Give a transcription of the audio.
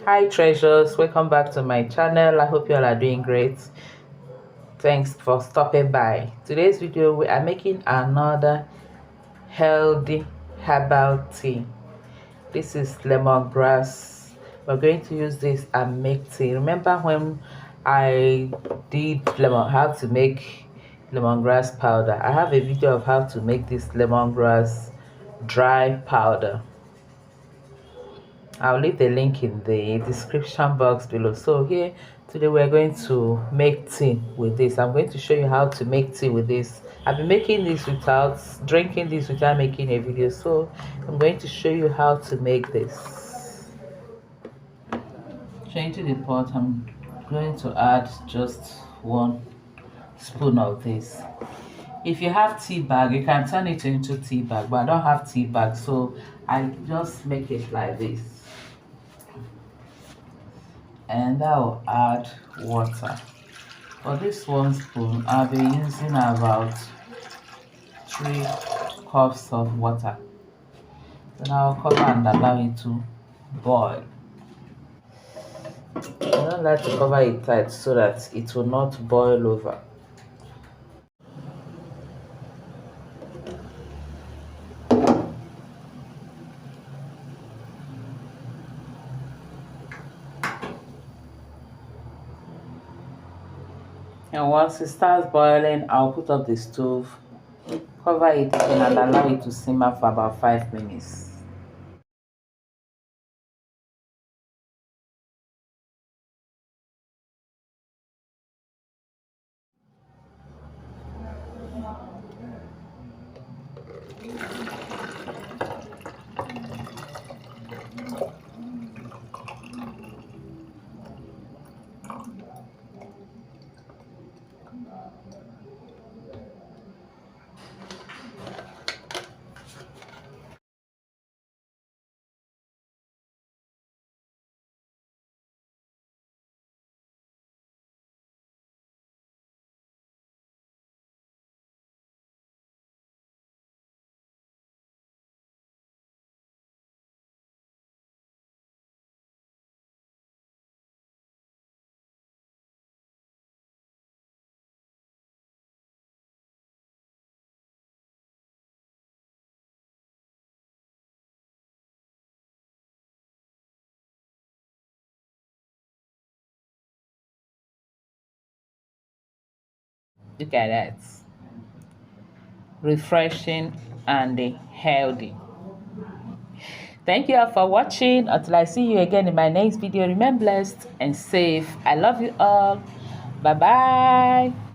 Hi treasures, welcome back to my channel. I hope you all are doing great. Thanks for stopping by. Today's video we are making another healthy herbal tea. This is lemongrass. We're going to use this and make tea. Remember when I did how to make lemongrass powder? I have a video of how to make this lemongrass dry powder. I'll leave the link in the description box below. So here today we're going to make tea with this. I'm going to show you how to make tea with this. I've been making this without drinking this without making a video, so I'm going to show you how to make this. So into the pot I'm going to add just 1 spoon of this. If you have tea bag, you can turn it into tea bag, but I don't have tea bag, so I just make it like this. And I'll add water. For this 1 spoon, I'll be using about 3 cups of water. Then I'll cover and allow it to boil. I don't like to cover it tight so that it will not boil over. And once it starts boiling, I'll put up the stove, cover it again, and allow it to simmer for about 5 minutes. Look at that. Refreshing and healthy. Thank you all for watching. Until I see you again in my next video, remain blessed and safe. I love you all. Bye bye.